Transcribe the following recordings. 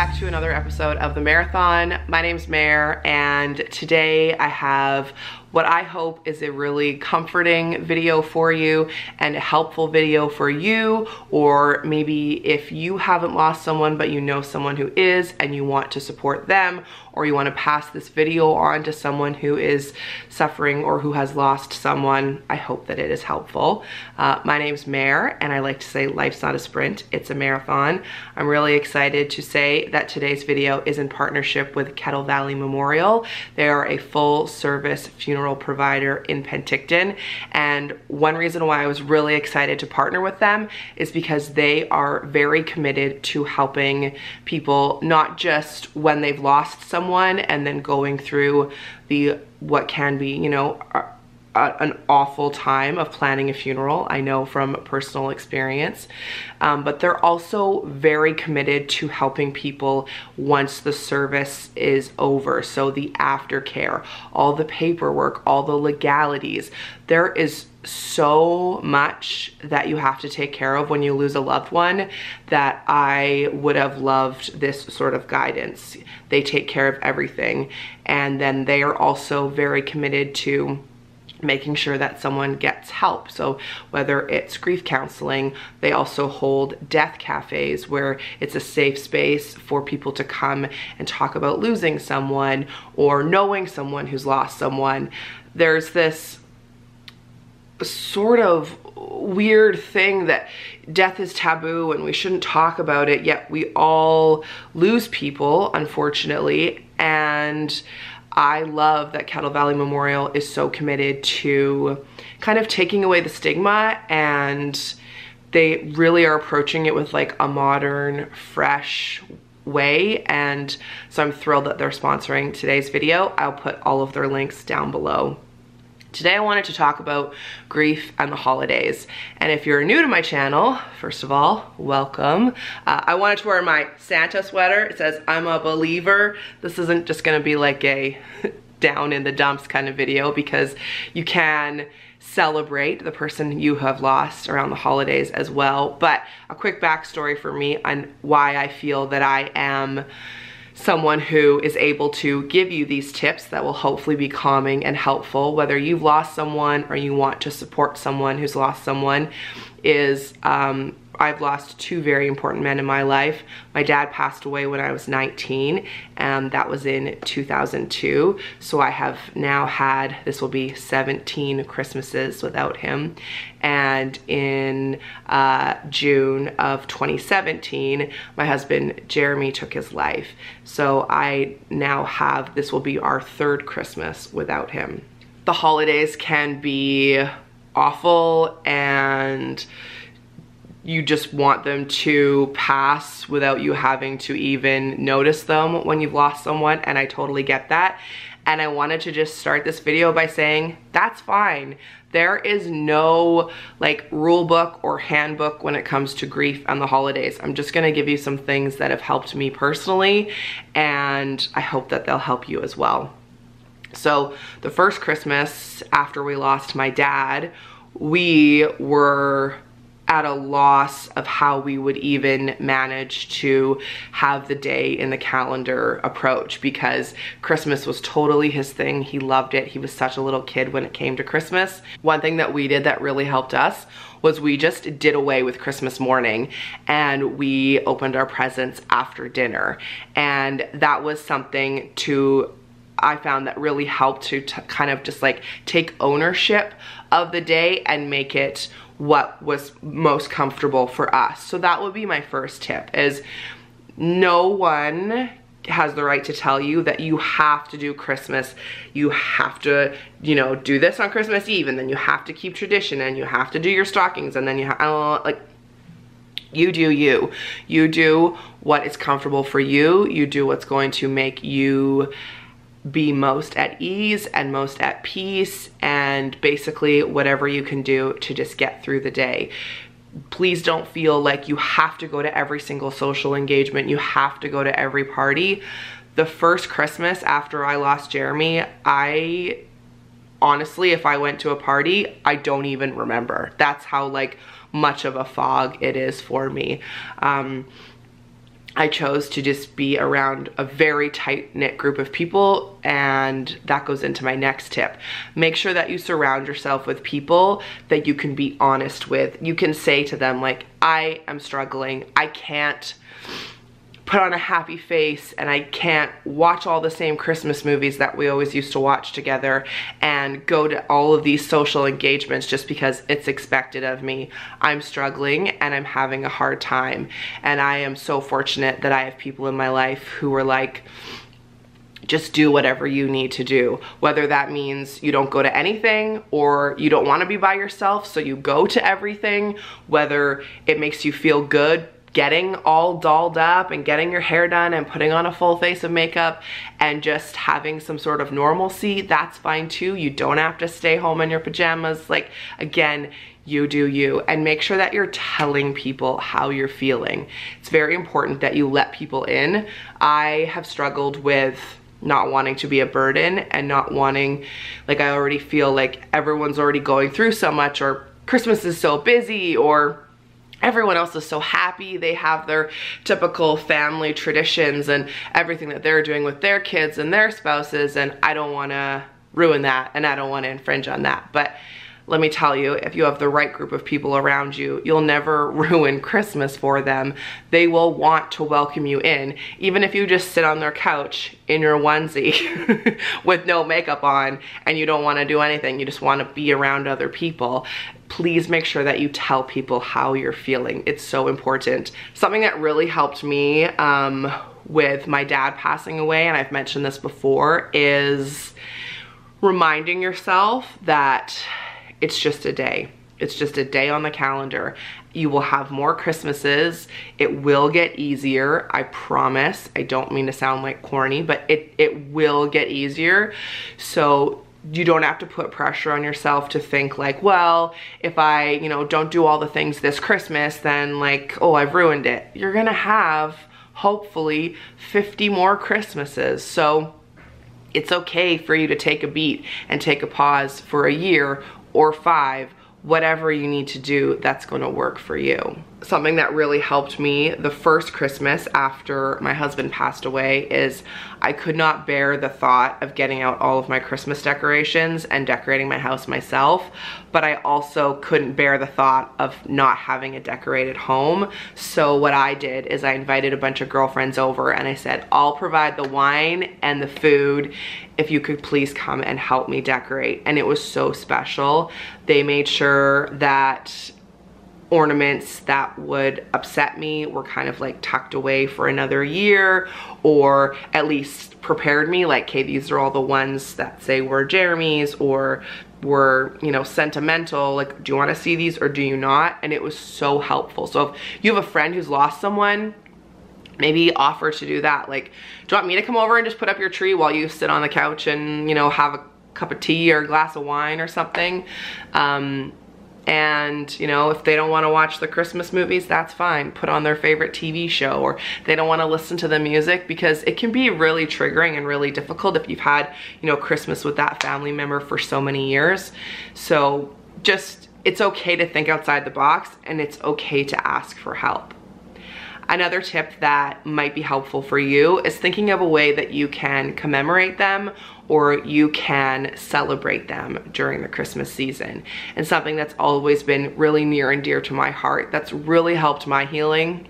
back to another episode of The Marathon. My name's Mare, and today I have what I hope is a really comforting video for you and a helpful video for you, or maybe if you haven't lost someone but you know someone who is and you want to support them, or you want to pass this video on to someone who is suffering or who has lost someone. I hope that it is helpful. My name's Mare, and I like to say life's not a sprint, it's a marathon. I'm really excited to say that today's video is in partnership with Kettle Valley Memorial. They are a full service funeral provider in Penticton, and one reason why I was really excited to partner with them is because they are very committed to helping people, not just when they've lost someone and then going through what can be, you know, an awful time of planning a funeral. I know from personal experience, but they're also very committed to helping people once the service is over. So the aftercare, all the paperwork, all the legalities. There is so much that you have to take care of when you lose a loved one that I would have loved this sort of guidance. They take care of everything, and then they are also very committed to making sure that someone gets help. So whether it's grief counseling, they also hold death cafes where it's a safe space for people to come and talk about losing someone or knowing someone who's lost someone. There's this sort of weird thing that death is taboo and we shouldn't talk about it, yet we all lose people, unfortunately. And I love that Kettle Valley Memorial is so committed to kind of taking away the stigma, and they really are approaching it with like a modern, fresh way. And so I'm thrilled that they're sponsoring today's video. I'll put all of their links down below. Today I wanted to talk about grief and the holidays. And if you're new to my channel, first of all, welcome. I wanted to wear my Santa sweater. It says, I'm a believer. This isn't just gonna be like a down in the dumps kind of video, because you can celebrate the person you have lost around the holidays as well. But a quick backstory for me on why I feel that I am someone who is able to give you these tips that will hopefully be calming and helpful, whether you've lost someone or you want to support someone who's lost someone, is I've lost two very important men in my life. My dad passed away when I was 19, and that was in 2002. So I have now had, this will be 17 Christmases without him. And in June of 2017, my husband Jeremy took his life. So I now have, this will be our third Christmas without him. The holidays can be awful, and you just want them to pass without you having to even notice them when you've lost someone, and I totally get that. And I wanted to just start this video by saying, that's fine. There is no like rule book or handbook when it comes to grief and the holidays. I'm just gonna give you some things that have helped me personally, and I hope that they'll help you as well. So the first Christmas after we lost my dad, we were at a loss of how we would even manage to have the day in the calendar approach, because Christmas was totally his thing. He loved it. He was such a little kid when it came to Christmas. One thing that we did that really helped us was we just did away with Christmas morning, and we opened our presents after dinner. And that was something I found that really helped to kind of just like take ownership of the day and make it what was most comfortable for us. So that would be my first tip, is no one has the right to tell you that you have to do Christmas. You have to, you know, do this on Christmas Eve, and then you have to keep tradition, and you have to do your stockings, and then you have, like, you do you. You do what is comfortable for you. You do what's going to make you be most at ease and most at peace, and basically whatever you can do to just get through the day. Please don't feel like you have to go to every single social engagement. You have to go to every party. The first Christmas after I lost Jeremy, I honestly, if I went to a party, I don't even remember. That's how like much of a fog it is for me. I chose to just be around a very tight-knit group of people, and that goes into my next tip. Make sure that you surround yourself with people that you can be honest with. You can say to them, like, I am struggling. I can't put on a happy face, and I can't watch all the same Christmas movies that we always used to watch together and go to all of these social engagements just because it's expected of me. I'm struggling and I'm having a hard time, and I am so fortunate that I have people in my life who are like, just do whatever you need to do. Whether that means you don't go to anything, or you don't want to be by yourself so you go to everything, whether it makes you feel good getting all dolled up and getting your hair done and putting on a full face of makeup and just having some sort of normalcy, that's fine too. You don't have to stay home in your pajamas. Like, again, you do you, and make sure that you're telling people how you're feeling. It's very important that you let people in. I have struggled with not wanting to be a burden and not wanting, like, I already feel like everyone's already going through so much, or Christmas is so busy, or everyone else is so happy. They have their typical family traditions and everything that they're doing with their kids and their spouses, and I don't want to ruin that, and I don't want to infringe on that. But let me tell you, if you have the right group of people around you, you'll never ruin Christmas for them. They will want to welcome you in, even if you just sit on their couch in your onesie with no makeup on and you don't want to do anything, you just want to be around other people. Please make sure that you tell people how you're feeling. It's so important. Something that really helped me with my dad passing away, and I've mentioned this before, is reminding yourself that it's just a day. It's just a day on the calendar. You will have more Christmases. It will get easier, I promise. I don't mean to sound like corny, but it will get easier. So you don't have to put pressure on yourself to think like, well, if I, you know, don't do all the things this Christmas, then like, oh, I've ruined it. You're gonna have, hopefully, 50 more Christmases. So it's okay for you to take a beat and take a pause for a year or 5, whatever you need to do that's going to work for you. Something that really helped me the first Christmas after my husband passed away is I could not bear the thought of getting out all of my Christmas decorations and decorating my house myself, but I also couldn't bear the thought of not having a decorated home. So what I did is I invited a bunch of girlfriends over and I said, I'll provide the wine and the food if you could please come and help me decorate. And it was so special. They made sure that ornaments that would upset me were kind of like tucked away for another year, or at least prepared me like, okay, these are all the ones that say were Jeremy's or were, you know, sentimental. Like, do you want to see these or do you not? And it was so helpful. So if you have a friend who's lost someone, maybe offer to do that. Like, do you want me to come over and just put up your tree while you sit on the couch and, you know, have a cup of tea or a glass of wine or something? And, you know, if they don't want to watch the Christmas movies, that's fine. Put on their favorite TV show, or they don't want to listen to the music, because it can be really triggering and really difficult if you've had, you know, Christmas with that family member for so many years. So just, it's okay to think outside the box, and it's okay to ask for help. Another tip that might be helpful for you is thinking of a way that you can commemorate them or you can celebrate them during the Christmas season. And something that's always been really near and dear to my heart, that's really helped my healing,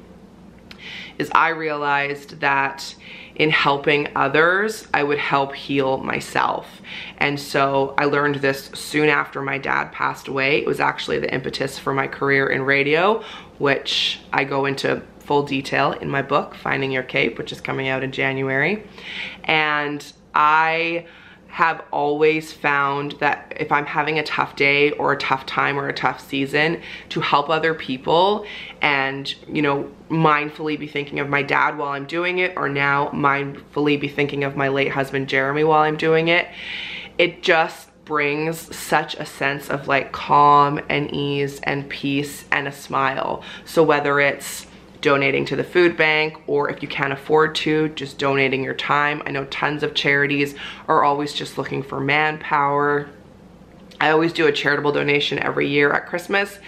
is I realized that in helping others, I would help heal myself. And so I learned this soon after my dad passed away. It was actually the impetus for my career in radio, which I go into full detail in my book, Finding Your Cape, which is coming out in January. And I have always found that if I'm having a tough day or a tough time or a tough season, to help other people and, you know, mindfully be thinking of my dad while I'm doing it, or now mindfully be thinking of my late husband Jeremy while I'm doing it, it just brings such a sense of like calm and ease and peace and a smile. So whether it's donating to the food bank, or if you can't afford to, just donating your time. I know tons of charities are always just looking for manpower. I always do a charitable donation every year at Christmas,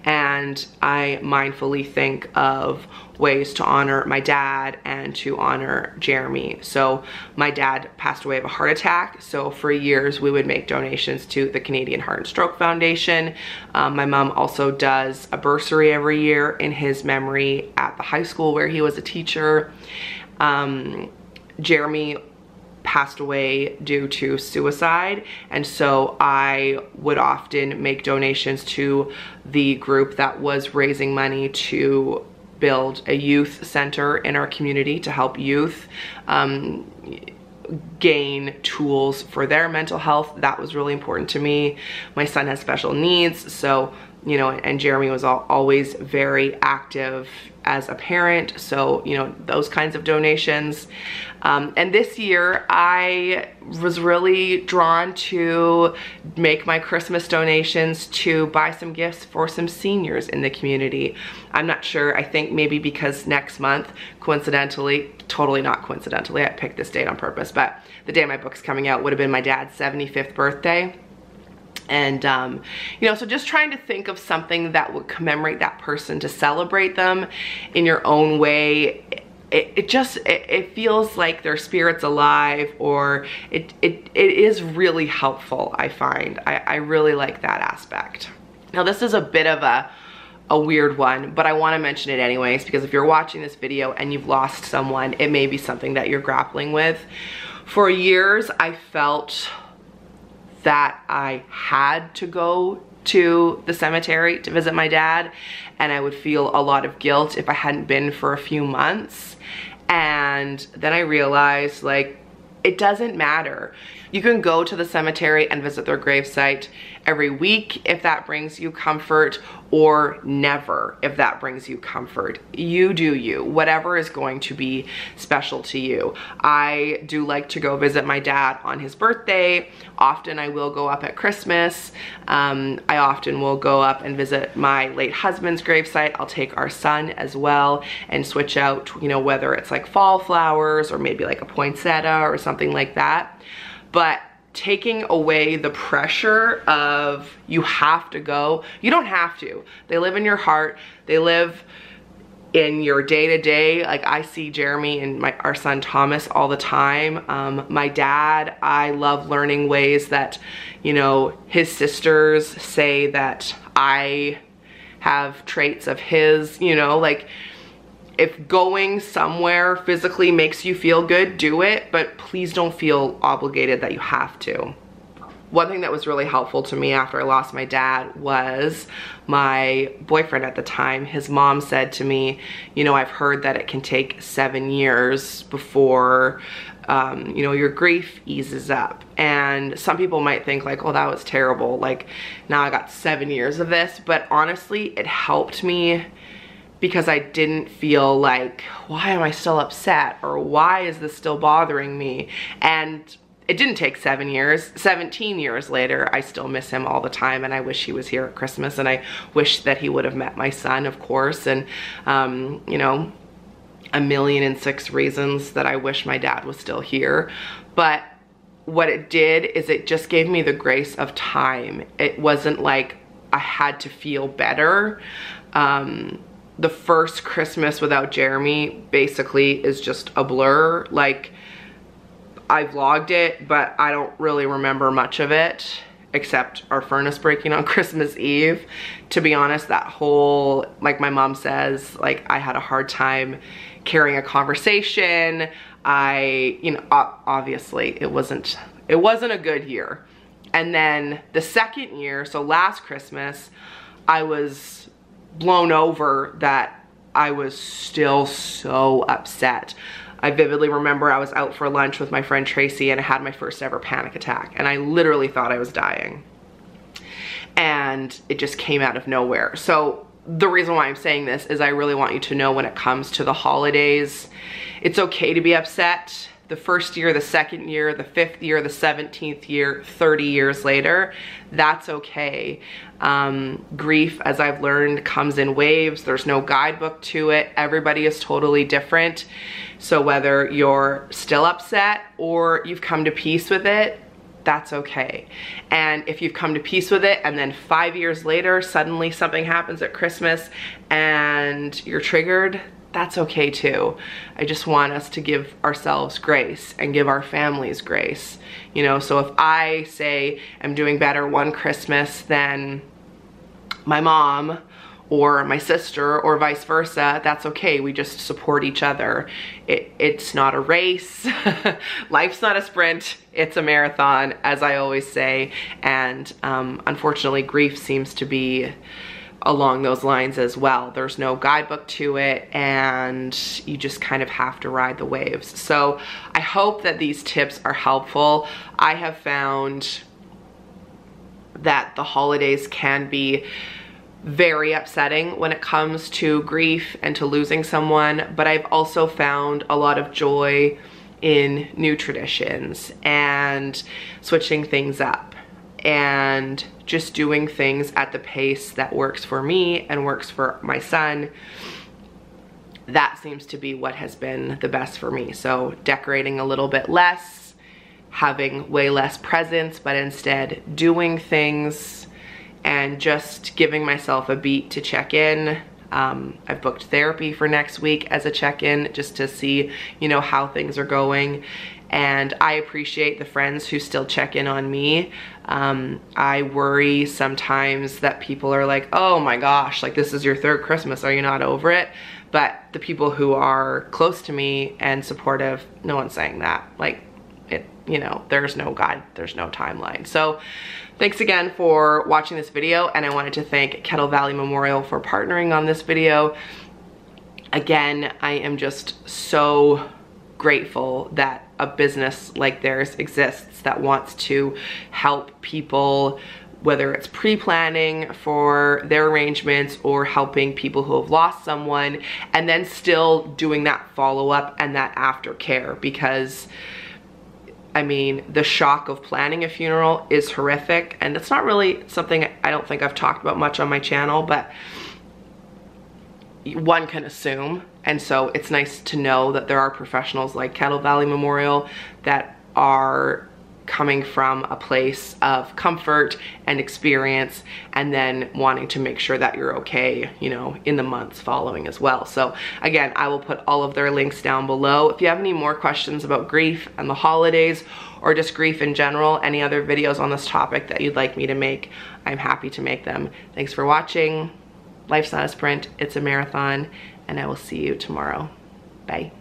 and I mindfully think of ways to honor my dad and to honor Jeremy. So my dad passed away of a heart attack, so for years we would make donations to the Canadian Heart and Stroke Foundation. My mom also does a bursary every year in his memory at the high school where he was a teacher. Jeremy passed away due to suicide, and so I would often make donations to the group that was raising money to build a youth center in our community to help youth gain tools for their mental health. That was really important to me. My son has special needs, so you know, and Jeremy was always very active as a parent, so you know, those kinds of donations. And this year I was really drawn to make my Christmas donations to buy some gifts for some seniors in the community. I'm not sure, I think maybe because next month, coincidentally, totally not coincidentally, I picked this date on purpose, but the day my book's coming out would have been my dad's 75th birthday. And, you know, so just trying to think of something that would commemorate that person, to celebrate them in your own way. It feels like their spirit's alive, or it is really helpful, I find. I really like that aspect. Now this is a bit of a weird one, but I want to mention it anyways, because if you're watching this video and you've lost someone, it may be something that you're grappling with. For years, I felt that I had to go to the cemetery to visit my dad, and I would feel a lot of guilt if I hadn't been for a few months. And then I realized, like, it doesn't matter. You can go to the cemetery and visit their gravesite every week if that brings you comfort, or never if that brings you comfort. You do you, whatever is going to be special to you. I do like to go visit my dad on his birthday. Often I will go up at Christmas. I often will go up and visit my late husband's gravesite. I'll take our son as well and switch out, you know, whether it's like fall flowers or maybe like a poinsettia or something like that. But taking away the pressure of you have to go. You don't have to. They live in your heart. They live in your day-to-day. Like, I see Jeremy and our son Thomas all the time. My dad, I love learning ways that, you know, his sisters say that I have traits of his, you know, like, if going somewhere physically makes you feel good, do it, but please don't feel obligated that you have to. One thing that was really helpful to me after I lost my dad was my boyfriend at the time. His mom said to me, you know, I've heard that it can take 7 years before, you know, your grief eases up. And some people might think like, oh, that was terrible. Like, now I got 7 years of this. But honestly, it helped me, because I didn't feel like, why am I still upset? Or why is this still bothering me? And it didn't take 7 years. 17 years later, I still miss him all the time, and I wish he was here at Christmas, and I wish that he would have met my son, of course, and you know, 1,000,006 reasons that I wish my dad was still here. But what it did is it just gave me the grace of time. It wasn't like I had to feel better. The first Christmas without Jeremy basically is just a blur. Like, I vlogged it, but I don't really remember much of it, except our furnace breaking on Christmas Eve. To be honest, that whole, like my mom says, like, I had a hard time carrying a conversation. You know, obviously it wasn't a good year. And then the second year, so last Christmas, I was blown over that I was still so upset. I vividly remember I was out for lunch with my friend Tracy, and I had my first ever panic attack, and I literally thought I was dying. And it just came out of nowhere. So the reason why I'm saying this is I really want you to know, when it comes to the holidays, it's okay to be upset. The first year, the second year, the 5th year, the 17th year, 30 years later, that's okay. Grief, as I've learned, comes in waves. There's no guidebook to it. Everybody is totally different. So whether you're still upset or you've come to peace with it, that's okay. And if you've come to peace with it and then 5 years later, suddenly something happens at Christmas and you're triggered, that's okay too. I just want us to give ourselves grace and give our families grace. You know, so if I say I'm doing better one Christmas than my mom or my sister or vice versa, that's okay. We just support each other. It's not a race. Life's not a sprint, it's a marathon, as I always say. And unfortunately, grief seems to be along those lines as well. There's no guidebook to it, and you just kind of have to ride the waves. So I hope that these tips are helpful. I have found that the holidays can be very upsetting when it comes to grief and to losing someone, but I've also found a lot of joy in new traditions and switching things up and just doing things at the pace that works for me and works for my son. That seems to be what has been the best for me. So decorating a little bit less, having way less presents, but instead doing things and just giving myself a beat to check in. I've booked therapy for next week as a check-in just to see, you know, how things are going. And I appreciate the friends who still check in on me. I worry sometimes that people are like, oh my gosh, like this is your third Christmas, are you not over it? But the people who are close to me and supportive, no one's saying that. Like, it, you know, there's no guide, there's no timeline. So thanks again for watching this video, and I wanted to thank Kettle Valley Memorial for partnering on this video. Again, I am just so grateful that a business like theirs exists that wants to help people, whether it's pre-planning for their arrangements or helping people who have lost someone, and then still doing that follow-up and that aftercare, because I mean, the shock of planning a funeral is horrific, and it's not really something I don't think I've talked about much on my channel, but one can assume. And so it's nice to know that there are professionals like Kettle Valley Memorial that are coming from a place of comfort and experience, and then wanting to make sure that you're okay, you know, in the months following as well. So again, I will put all of their links down below. If you have any more questions about grief and the holidays, or just grief in general, any other videos on this topic that you'd like me to make, I'm happy to make them. Thanks for watching. Life's not a sprint, it's a marathon, and I will see you tomorrow. Bye.